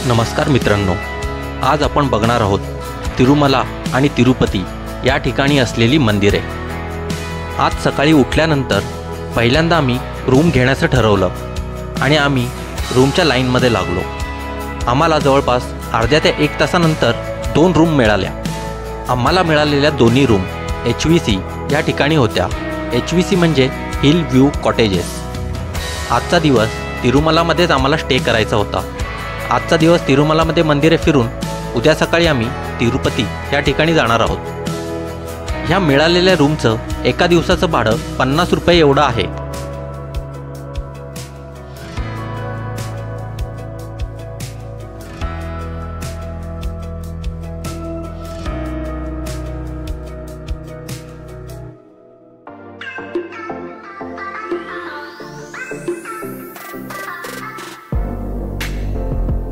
नमस्कार मित्रांनो, आज आपण बघणार आहोत तिरुमला आणि तिरुपती या ठिकाणी असलेली मंदिरे। आज सकाळी उठल्यानंतर पहिल्यांदा आम्ही रूम घेण्याचं ठरवलं आणि आम्ही रूमच्या लाईनमध्ये लागलो। आम्हाला जवळपास अर्ध्या ते 1 तासानंतर 2 रूम मिळाल्या। आम्हाला मिळालेल्या दोन्ही रूम HVC या ठिकाणी होत्या। HVC म्हणजे हिल व्ह्यू कॉटेजेस। आजचा दिवस तिरुमलामध्येच आम्हाला स्टे करायचा होता। आजचा दिवस तिरुमलामध्ये मंदिरे फिरून उद्या सकाळी आम्ही तिरुपती या ठिकाणी जाणार आहोत। ह्या मिळालेल्या रूमचं एका दिवसाचं भाडं 50 रुपये एवढं आहे।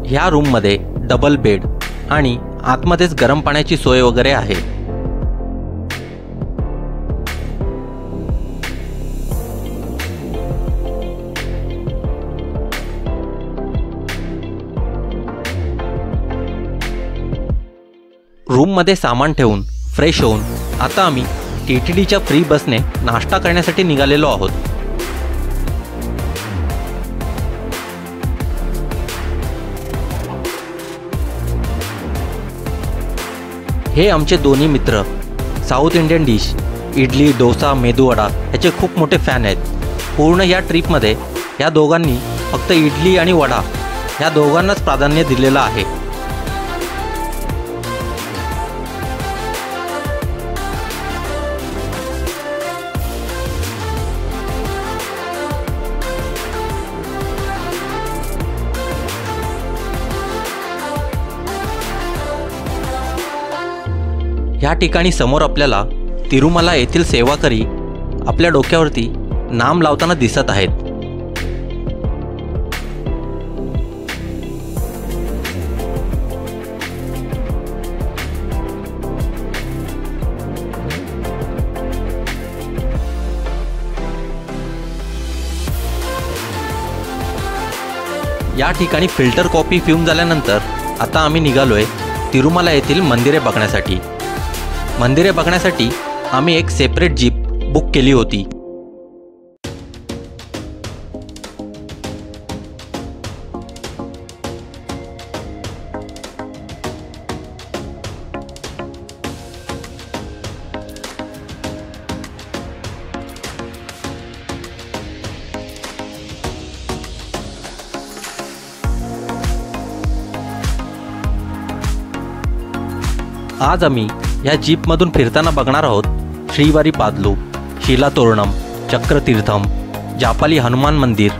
ह्या रूममध्ये डबल बेड आणि आतमध्येच गरम पाण्याची सोय वगैरे आहे। रूममध्ये सामान ठेवून फ्रेश होऊन आता आम्ही TTDच्या फ्री बसने नाश्ता करण्यासाठी निघालेलो आहोत। हे आमचे दोन्ही मित्र south Indian dish idli, dosa, medu vada याचे खूप मोठे फॅन आहेत। पूर्ण या ट्रिपमध्ये या दोघांनी फक्त इडली आणि वडा या दोघांनाच प्राधान्य दिलेलं आहे। या ठिकाणी समोर आपल्याला तिरुमला येथील सेवाकरी आपल्या डोक्यावरती नाम लावताना दिसत आहेत। या ठिकाणी फिल्टर कॉफी पिऊन झाल्यानंतर आता आम्ही निघालोय तिरुमला येथील मंदिरे बघण्यासाठी। मंदिरे बघण्यासाठी आम्ही एक सेपरेट जीप बुक केली होती। आज आम्ही या जीपमधून फिरताना बघणार आहोत श्रीवारी पादलू, शिलातोरणम, चक्रतीर्थम, जापाली हनुमान मंदिर,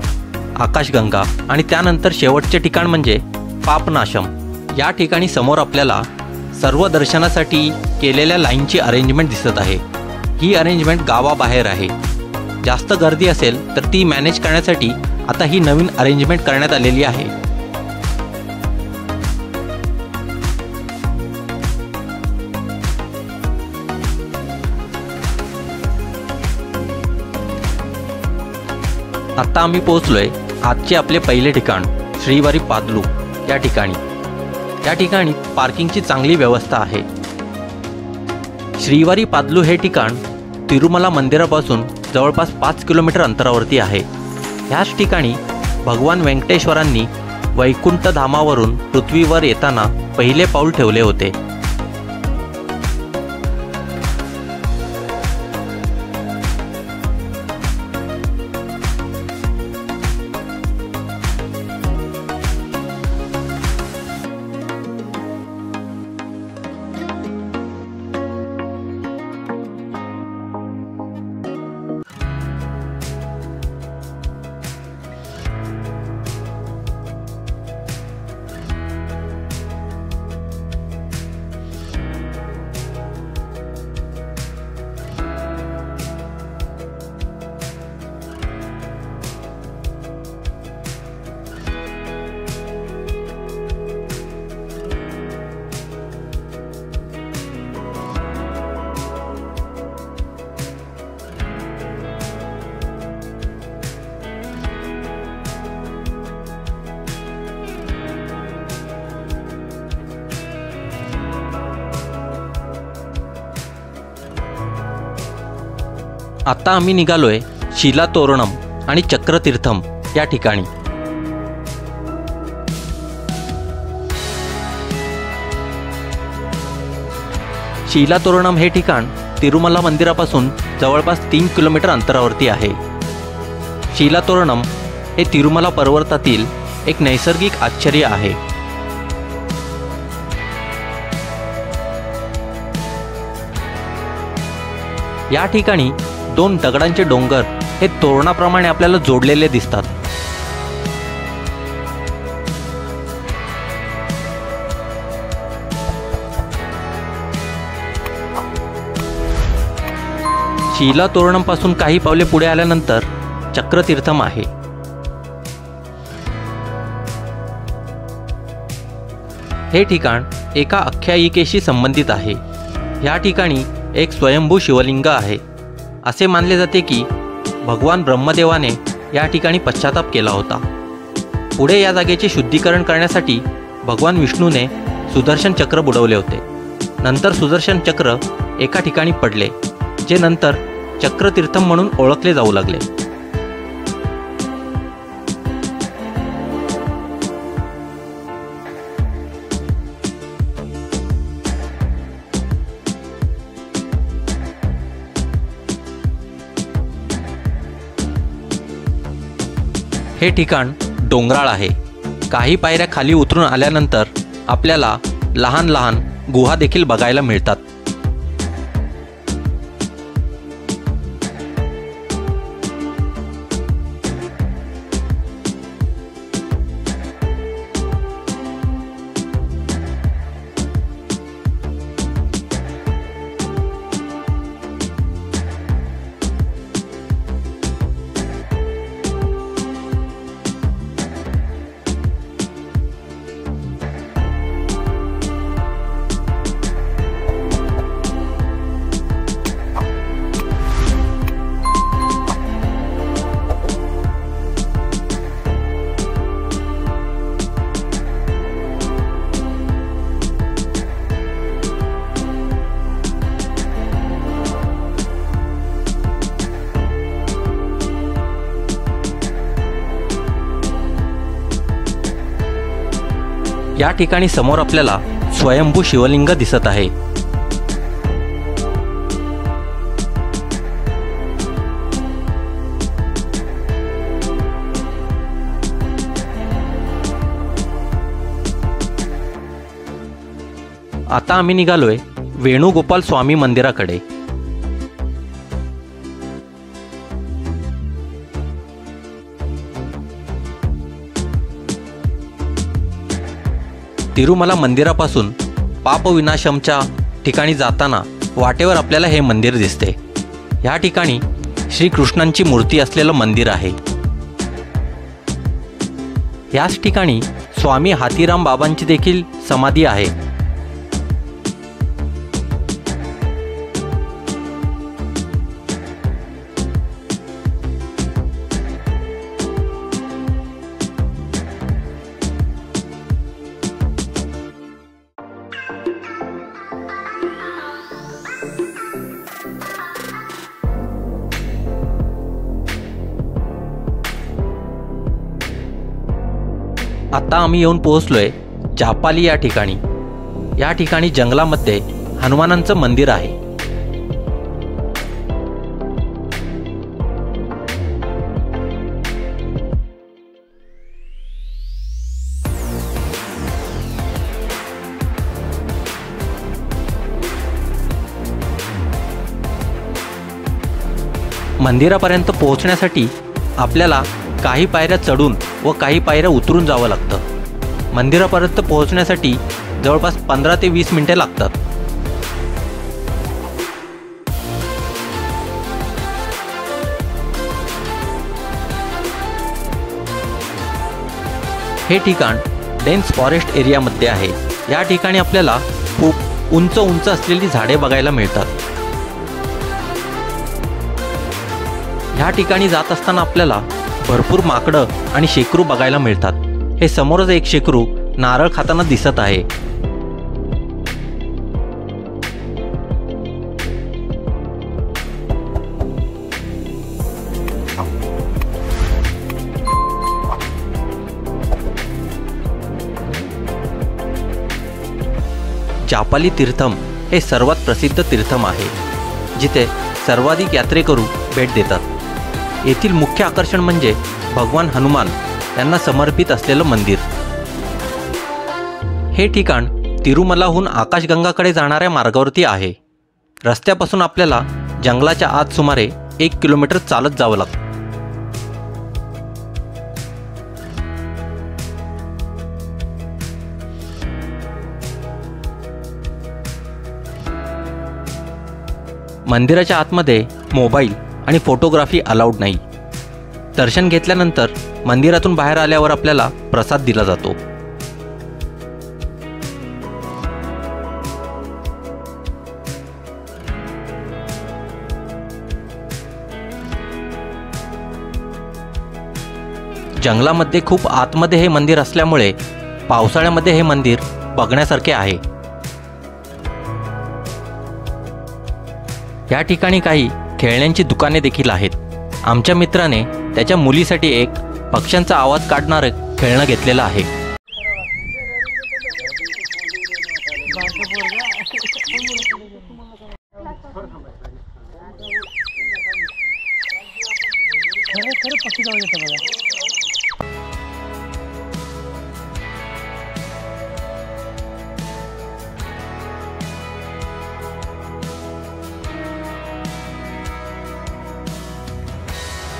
आकाशगंगा आणि त्यानंतर शेवटचे ठिकाण म्हणजे पापनाशम। या ठिकाणी समोर आपल्याला सर्व दर्शनासाठी केलेल्या लाईनची अरेंजमेंट दिसत आहे। ही अरेंजमेंट गावाबाहेर आहे। जास्त गर्दी असेल तर ती मॅनेज करण्यासाठी आता ही नवीन अरेंजमेंट करण्यात आलेली आहे। आता आम्ही पोहोचलोय आजचे आपले पहिले ठिकाण श्रीवारी पादलू या ठिकाणी। या ठिकाणी पार्किंगची चांगली व्यवस्था आहे। श्रीवारी पादलू हे ठिकाण तिरुमला मंदिरापासून जवळपास 5 किलोमीटर अंतरावरती आहे। ह्याच ठिकाणी भगवान वेंकटेश्वरांनी वैकुंठ धामावरून पृथ्वीवर येताना पहिले पाऊल ठेवले होते। आता आम्ही निघालोय शिलातोरणम आणि चक्रतीर्थम या ठिकाणी। शिलातोरणम हे ठिकाण तिरुमला मंदिरापासून जवळपास 3 किलोमीटर अंतरावरती आहे। शिलातोरणम हे तिरुमला पर्वतातील एक नैसर्गिक आश्चर्य आहे। या ठिकाणी 2 दगडांचे डोंगर हे तोरणाप्रमाणे आपल्याला जोडलेले दिसतात। शिलातोरणम पासून काही पावले पुढे आल्यानंतर चक्रतीर्थम आहे। हे ठिकाण एका आख्यायिकेशी संबंधित आहे। या ठिकाणी एक स्वयंभू शिवलिंग आहे। असे मानले जाते की भगवान ब्रह्मदेवाने या ठिकाणी पश्चाताप केला होता। पुढे या जागेचे शुद्धीकरण करण्यासाठी भगवान विष्णूने सुदर्शन चक्र बुडवले होते। नंतर सुदर्शन चक्र एका ठिकाणी पडले, जे नंतर चक्रतीर्थम म्हणून ओळखले जाऊ लागले। हे ठिकाण डोंगराळ आहे। काही पायऱ्या खाली उतरून आल्यानंतर आपल्याला लहान लहान गुहा देखील बघायला मिळतात। या ठिकाणी समोर आपल्याला स्वयंभू शिवलिंग दिसत आहे। आता आम्ही निघालोय वेणुगोपाल स्वामी मंदिराकडे। तिरुमला मंदिरापासून पापविनाशमच्या ठिकाणी जाताना वाटेवर आपल्याला हे मंदिर दिसते। या ठिकाणी श्रीकृष्णांची मूर्ती असलेलं मंदिर आहे। याच ठिकाणी स्वामी हातीराम बाबांची देखील समाधी आहे। आता आम्ही येऊन पोहोचलोय जापाली या ठिकाणी। या ठिकाणी जंगलामध्ये हनुमानांचं मंदिर आहे। मंदिरापर्यंत पोहोचण्यासाठी आपल्याला काही पायऱ्या चढून व काही पायऱ्या उतरून जावं लागतं। मंदिरापर्यंत पोहोचण्यासाठी जवळपास 15 ते 20 मिनिटे लागतात। हे ठिकाण डेन्स फॉरेस्ट एरियामध्ये आहे। या ठिकाणी आपल्याला खूप उंच उंच असलेली झाडे बघायला मिळतात। ह्या ठिकाणी जात असताना आपल्याला भरपूर माकडं आणि शेकरू बघायला मिळतात। हे समोरच एक शेकरू नारळ खाताना दिसत आहे। चापाली तीर्थम हे सर्वात प्रसिद्ध तीर्थम आहे, जिथे सर्वाधिक यात्रेकरू भेट देतात। येथील मुख्य आकर्षण म्हणजे भगवान हनुमान यांना समर्पित असलेलं मंदिर। हे ठिकाण तिरुमलाहून आकाशगंगाकडे जाणाऱ्या मार्गावरती आहे। रस्त्यापासून आपल्याला जंगलाच्या आत सुमारे 1 किलोमीटर चालत जावं लागतं। मंदिराच्या आतमध्ये मोबाईल आणि फोटोग्राफी अलाउड नाही। दर्शन घेतल्यानंतर मंदिरातून बाहेर आल्यावर आपल्याला प्रसाद दिला जातो। जंगलामध्ये खूप आतमध्ये हे मंदिर असल्यामुळे पावसाळ्यामध्ये हे मंदिर बघण्यासारखे आहे। या ठिकाणी काही खेळण्यांची दुकाने देखील आहेत। आमच्या मित्राने त्याच्या मुलीसाठी एक पक्ष्यांचा आवाज काढणारं खेळणं घेतलेलं आहे।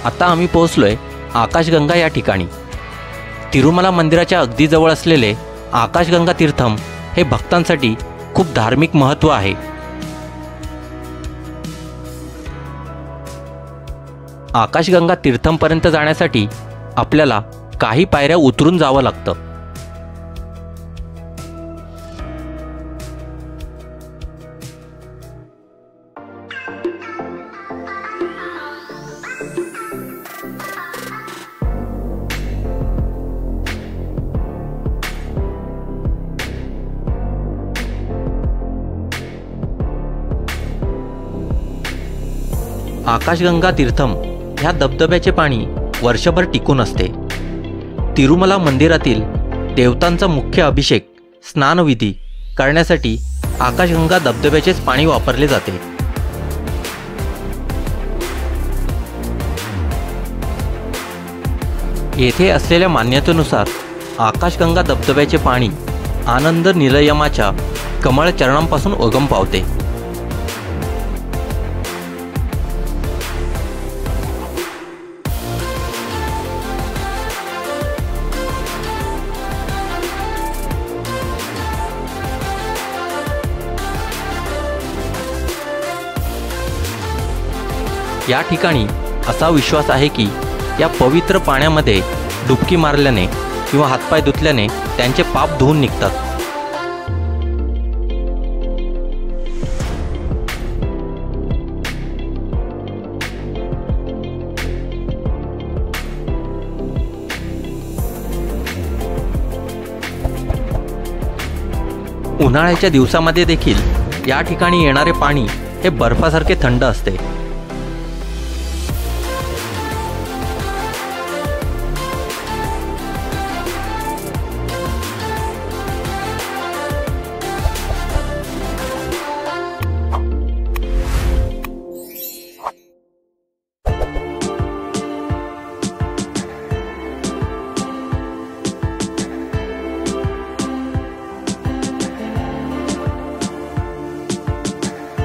आता आम्ही पोहोचलोय आकाशगंगा या ठिकाणी। तिरुमला मंदिराच्या अगदी जवळ असलेले आकाशगंगा तीर्थम हे भक्तांसाठी खूप धार्मिक महत्त्व आहे। आकाशगंगा तीर्थमपर्यंत जाण्यासाठी आपल्याला काही पायऱ्या उतरून जावं लागतं। आकाशगंगा तीर्थम ह्या धबधब्याचे पाणी वर्षभर टिकून असते। तिरुमला मंदिरातील देवतांचा मुख्य अभिषेक स्नानविधी करण्यासाठी आकाशगंगा धबधब्याचेच पाणी वापरले जाते। येथे असलेल्या मान्यतेनुसार आकाशगंगा धबधब्याचे पाणी आनंद निलयमाच्या कमळ चरणांपासून उगम पावते। या ठिकाणी असा विश्वास आहे की या पवित्र पाण्यामध्ये डुबकी मारल्याने किंवा हातपाय धुतल्याने त्यांचे पाप धुवून निघतात। उन्हाळ्याच्या दिवसामध्ये देखील या ठिकाणी येणारे पाणी हे बर्फासारखे थंड असते।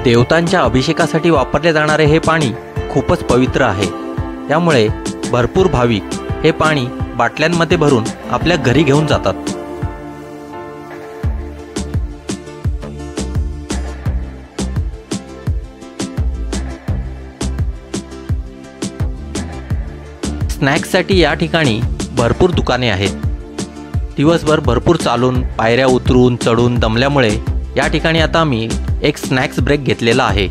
देवतांच्या अभिषेकासाठी वापरले जाणारे हे पाणी खूपच पवित्र आहे। त्यामुळे भरपूर भाविक हे पाणी बाटल्यांमध्ये भरून आपल्या घरी घेऊन जातात। स्नॅक्ससाठी या ठिकाणी भरपूर दुकाने आहेत। दिवसभर भरपूर चालून पायऱ्या उतरून चढून दमल्यामुळे या ठिकाणी आता आम्ही एक स्नॅक्स ब्रेक घेतलेला आहे।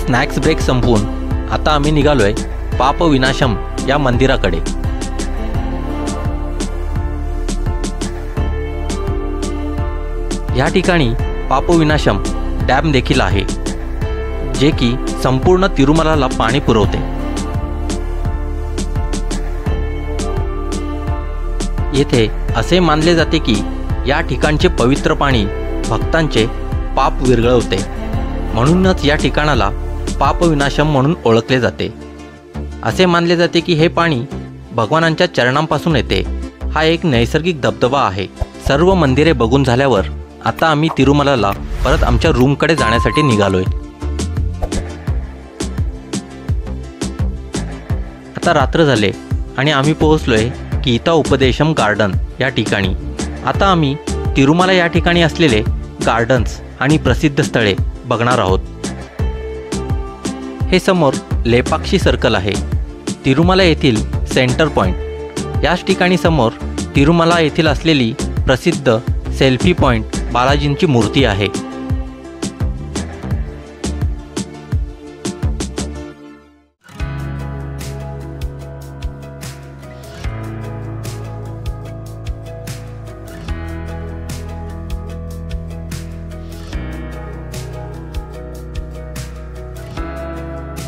स्नॅक्स ब्रेक संपवून आता आम्ही निघालोय पाप विनाशम या मंदिराकडे। या ठिकाणी पाप विनाशम डॅम देखील आहे, जे की संपूर्ण तिरुमलाला पाणी पुरवते। येथे असे मानले जाते की या ठिकाणचे पवित्र पाणी भक्तांचे पाप विरघळवते, म्हणूनच या ठिकाणाला पाप विनाशम म्हणून ओळखले जाते। असे मानले जाते की हे पाणी भगवानांच्या चरणांपासून येते। हा एक नैसर्गिक धबधबा आहे। सर्व मंदिरे बघून झाल्यावर आता आम्ही तिरुमलाला परत आमच्या रूमकडे जाण्यासाठी निघालोय। आता रात्र झाले आणि आम्ही पोहोचलोय गीता उपदेशम गार्डन या ठिकाणी। आता आम्ही तिरुमला या ठिकाणी असलेले गार्डन्स आणि प्रसिद्ध स्थळे बघणार आहोत। हे समोर लेपाक्षी सर्कल आहे, तिरुमला येथील सेंटर पॉइंट। याच ठिकाणी समोर तिरुमला येथील असलेली प्रसिद्ध सेल्फी पॉइंट बालाजींची मूर्ती आहे।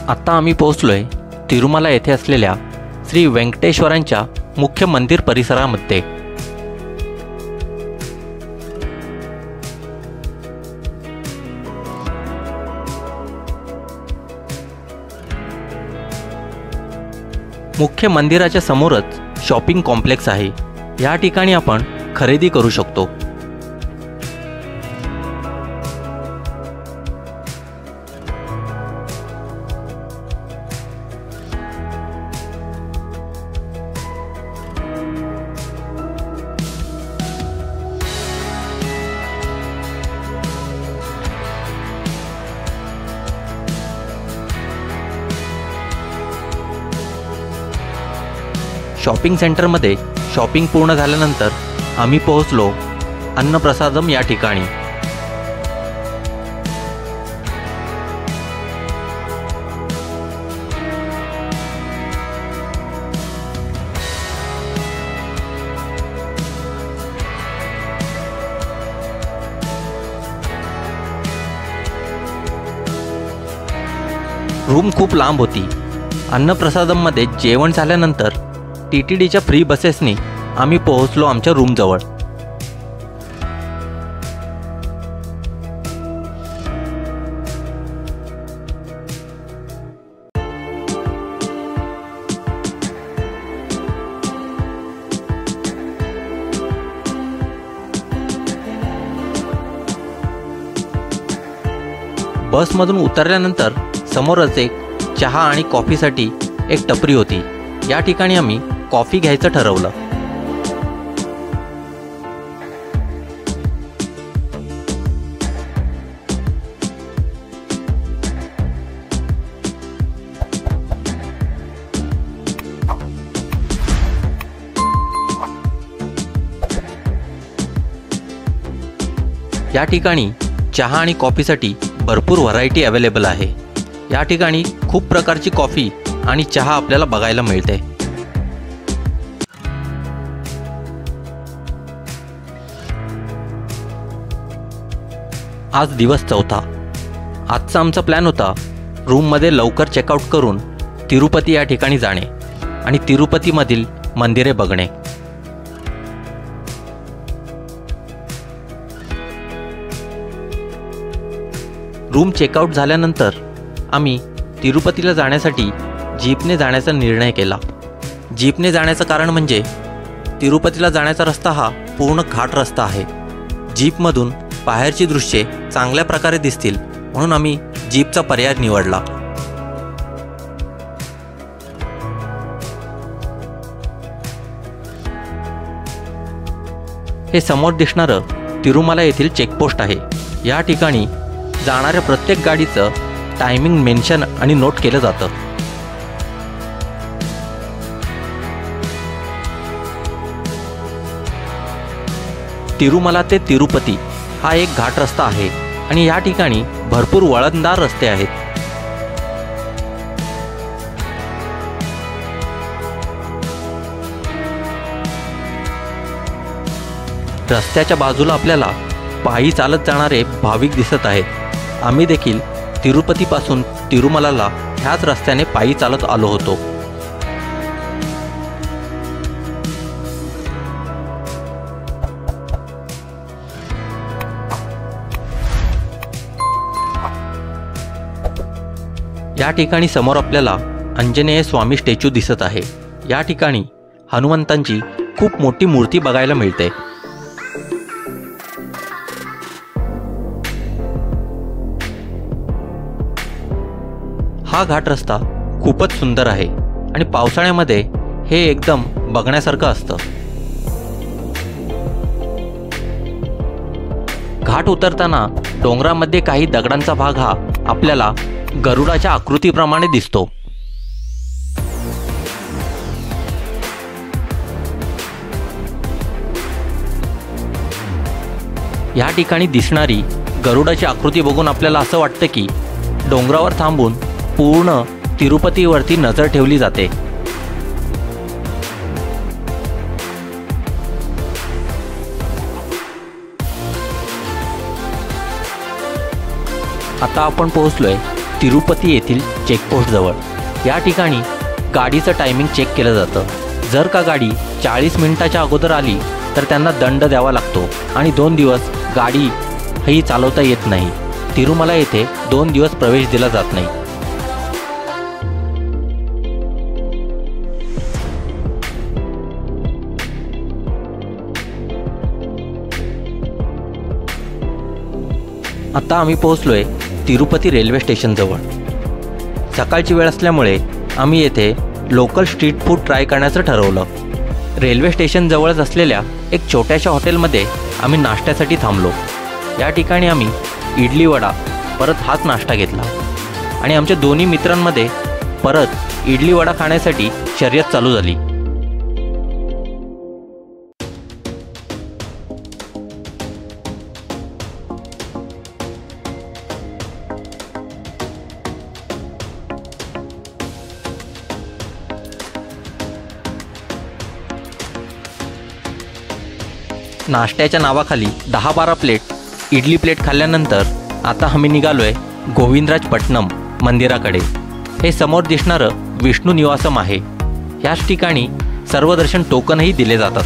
आता आम्ही पोहोचलोय तिरुमला येथे असलेल्या श्री वेंकटेश्वरांच्या मुख्य मंदिर परिसरामध्ये। मुख्य मंदिराच्या समोरच शॉपिंग कॉम्प्लेक्स आहे। या ठिकाणी आपण खरेदी करू शकतो। शॉपिंग सेंटरमध्ये शॉपिंग पूर्ण झाल्यानंतर आम्ही पोहोचलो अन्नप्रसादम या ठिकाणी। रूम खूप लांब होती। अन्नप्रसादममध्ये जेवण झाल्यानंतर TTDच्या फ्री बसेसनी आम्ही पोहोचलो आमच्या रूमजवळ। बसमधून उतरल्यानंतर समोरच एक चहा आणि कॉफीसाठी एक टपरी होती। या ठिकाणी आम्ही कॉफी घ्यायचं ठरवलं। या ठिकाणी चहा आणि कॉफीसाठी भरपूर व्हरायटी अवेलेबल आहे। या ठिकाणी खूप प्रकारची कॉफी आणि चहा आपल्याला बघायला मिळते। आज दिवस चौथा। आजचा आमचा प्लॅन होता रूममध्ये लवकर चेकआउट करून तिरुपती या ठिकाणी जाणे आणि तिरुपतीमधील मंदिरे बघणे। रूम चेकआउट झाल्यानंतर आम्ही तिरुपतीला जाण्यासाठी जीपने जाण्याचा निर्णय केला। जीपने जाण्याचं कारण म्हणजे तिरुपतीला जाण्याचा रस्ता हा पूर्ण घाट रस्ता आहे। जीपमधून बाहेरची दृश्ये चांगल्या प्रकारे दिसतील म्हणून आम्ही जीपचा पर्याय निवडला। हे समोर दिसणारं तिरुमला येथील चेकपोस्ट आहे। या ठिकाणी जाणाऱ्या प्रत्येक गाडीचं टायमिंग मेन्शन आणि नोट केलं जातं। तिरुमला ते तिरुपती हा एक घाट रस्ता आहे आणि या ठिकाणी भरपूर वळणदार रस्ते आहेत। रस्त्याच्या बाजूला आपल्याला पायी चालत जाणारे भाविक दिसत आहेत। आम्ही देखील तिरुपतीपासून तिरुमलाला ह्याच रस्त्याने पायी चालत आलो होतो। या ठिकाणी समोर आपल्याला अंजनेय स्वामी स्टॅच्यू दिसत आहे। या ठिकाणी हनुमंतांची खूप मोठी मूर्ती बघायला मिळते। हा घाट रस्ता खूपच सुंदर आहे आणि पावसाळ्यामध्ये हे एकदम बघण्यासारखं असतं। घाट उतरताना डोंगरामध्ये काही दगडांचा भाग हा आपल्याला गरुडाच्या आकृतीप्रमाणे दिसतो। या ठिकाणी दिसणारी गरुडाची आकृती बघून आपल्याला असं वाटतं की डोंगरावर थांबून पूर्ण तिरुपतीवरती नजर ठेवली जाते। आता आपण पोहोचलोय तिरुपती येथील चेकपोस्ट जवळ। या ठिकाणी गाडीचं टायमिंग चेक केलं जातं। जर का गाडी 40 मिनिटाच्या अगोदर आली तर त्यांना दंड द्यावा लागतो आणि 2 दिवस गाडी ही चालवता येत नाही। तिरुमला येथे 2 दिवस प्रवेश दिला जात नाही। आता आम्ही पोहोचलोय तिरुपती रेल्वे स्टेशन जवळ। सकाळची वेळ असल्यामुळे आम्ही येथे लोकल स्ट्रीट फूड ट्राय करण्याचं ठरवलं। रेल्वे स्टेशन जवळच असलेल्या एक छोट्याशा हॉटेलमध्ये आम्ही नाश्त्यासाठी थांबलो। या ठिकाणी आम्ही इडली वडा परत हाच नाश्ता घेतला आणि आमच्या दोन्ही मित्रांमध्ये परत इडली वडा खाण्यासाठी शर्यत चालू झाली। नाश्त्याच्या नावाखाली 10-12 प्लेट इडली प्लेट खाल्ल्यानंतर आता आम्ही निघालोय गोविंदराजपट्टनम मंदिराकडे। हे समोर दिसणारं विष्णू निवासम आहे। याच ठिकाणी सर्वदर्शन टोकनही दिले जातात।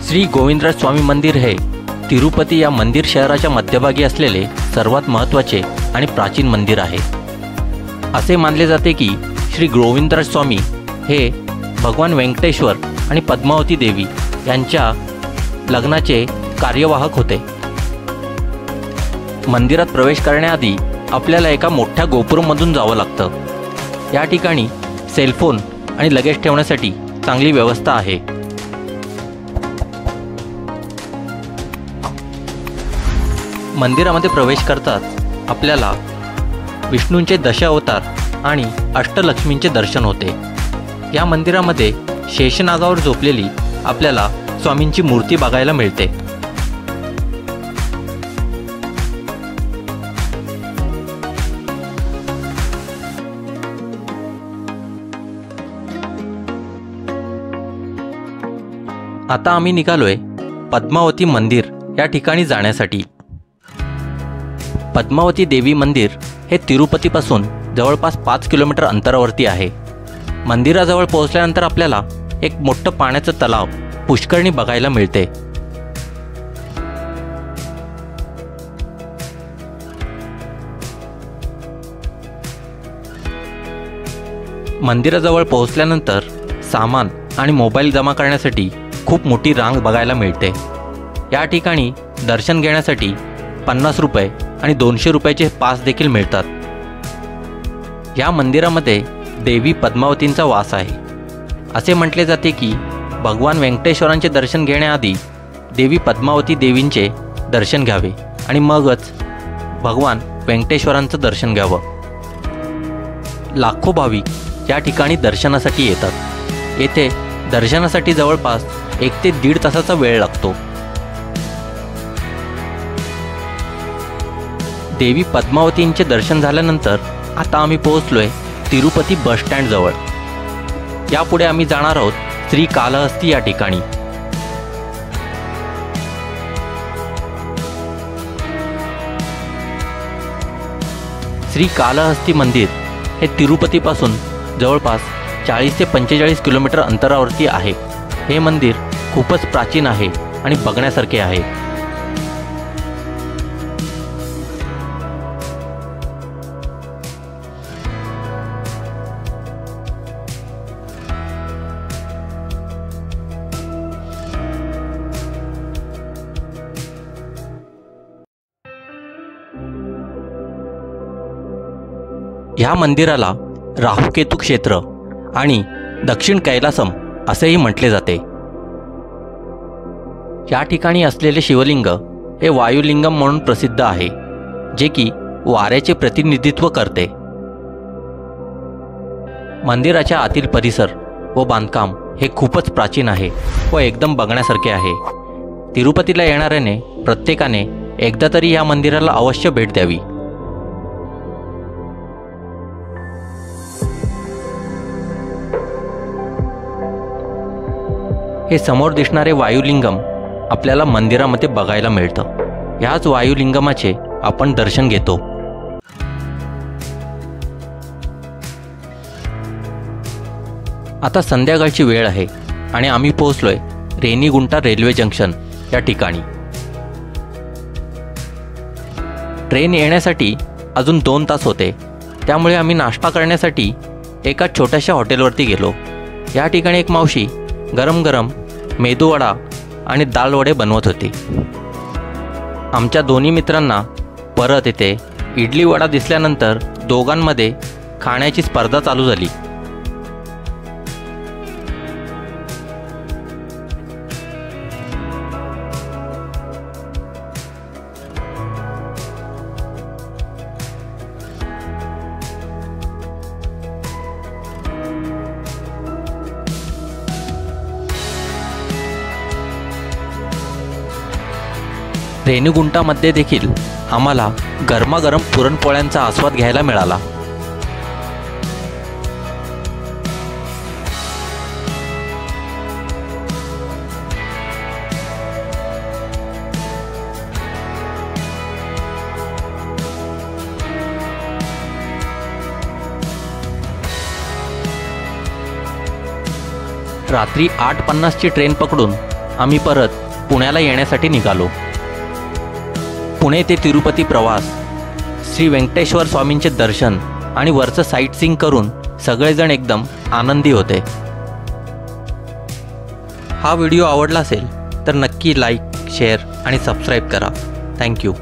श्री गोविंदराज स्वामी मंदिर हे तिरुपती या मंदिर शहराच्या मध्यभागी असलेले सर्वात महत्त्वाचे आणि प्राचीन मंदिर आहे। असे मानले जाते की श्री गोविंदराज स्वामी हे भगवान व्यंकटेश्वर आणि पद्मावती देवी यांच्या लग्नाचे कार्यवाहक होते। मंदिरात प्रवेश करण्याआधी आपल्याला एका मोठ्या गोपुरमधून जावं लागतं। या ठिकाणी सेलफोन आणि लगेज ठेवण्यासाठी चांगली व्यवस्था आहे। मंदिरामध्ये प्रवेश करताच आपल्याला विष्णूंचे दशावतार आणि अष्टलक्ष्मींचे दर्शन होते। या मंदिरामध्ये शेषनागावर झोपलेली आपल्याला स्वामींची मूर्ती बघायला मिळते। आता आम्ही निघालोय पद्मावती मंदिर या ठिकाणी जाण्यासाठी। पद्मावती देवी मंदिर हे तिरुपतीपासून जवळपास 5 किलोमीटर अंतरावरती आहे। मंदिराजवळ पोहोचल्यानंतर आपल्याला एक मोठं पाण्याचं तलाव पुष्करणी बघायला मिळते। मंदिराजवळ पोहोचल्यानंतर सामान आणि मोबाईल जमा करण्यासाठी खूप मोठी रांग बघायला मिळते। या ठिकाणी दर्शन घेण्यासाठी 50 रुपये आणि 200 रुपयाचे पास देखील मिळतात। या मंदिरामध्ये देवी पद्मावतींचा वास आहे। असे म्हटले जाते की भगवान व्यंकटेश्वरांचे दर्शन घेण्याआधी देवी पद्मावती देवींचे दर्शन घ्यावे आणि मगच भगवान व्यंकटेश्वरांचं दर्शन घ्यावं। लाखो भाविक या ठिकाणी दर्शनासाठी येतात। येथे दर्शनासाठी जवळपास 1 ते 1.5 तासाचा वेळ लागतो। देवी पद्मावतींचे दर्शन झाल्यानंतर आता आम्ही पोहोचलोय तिरुपती बस स्टँड जवळ। यापुढे आम्ही जाणार आहोत श्रीकालहस्ती या ठिकाणी। श्रीकालहस्ती मंदिर हे तिरुपतीपासून जवळपास 40 ते 45 किलोमीटर अंतरावरती आहे। हे मंदिर खूपच प्राचीन आहे आणि बघण्यासारखे आहे। ह्या मंदिराला राहुकेतू क्षेत्र आणि दक्षिण कैलासम असेही म्हटले जाते। या ठिकाणी असलेले शिवलिंग हे वायुलिंगम म्हणून प्रसिद्ध आहे, जे की वाऱ्याचे प्रतिनिधित्व करते। मंदिराच्या आतील परिसर व बांधकाम हे खूपच प्राचीन आहे व एकदम बघण्यासारखे आहे। तिरुपतीला येणाऱ्याने प्रत्येकाने एकदा तरी या मंदिराला अवश्य भेट द्यावी। हे समोर दिसणारे वायुलिंगम आपल्याला मंदिरामध्ये बघायला मिळतं। ह्याच वायुलिंगमाचे आपण दर्शन घेतो। आता संध्याकाळची वेळ आहे आणि आम्ही पोहोचलोय रेनीगुंटा रेल्वे जंक्शन या ठिकाणी। ट्रेन येण्यासाठी अजून 2 तास होते, त्यामुळे आम्ही नाश्ता करण्यासाठी एका छोट्याशा हॉटेलवरती गेलो। या ठिकाणी एक मावशी गरम गरम मेदूवडा आणि दाल वडे बनवत होती। आमच्या दोन्ही मित्रांना परत येथे इडली वडा दिसल्यानंतर दोघांमध्ये खाण्याची स्पर्धा चालू झाली। रेनीगुंटामध्ये देखील आम्हाला गरमागरम पुरणपोळ्यांचा आस्वाद घ्यायला मिळाला। रात्री 8:50ची ट्रेन पकडून आम्ही परत पुण्याला येण्यासाठी निघालो। पुणे ते तिरुपती प्रवास, श्री व्यंकटेश्वर स्वामींचे दर्शन आणि वरचं साईट सीइंग करून सगळेजण एकदम आनंदी होते। हा व्हिडिओ आवडला असेल तर नक्की लाईक, शेअर आणि सबस्क्राईब करा। थँक्यू।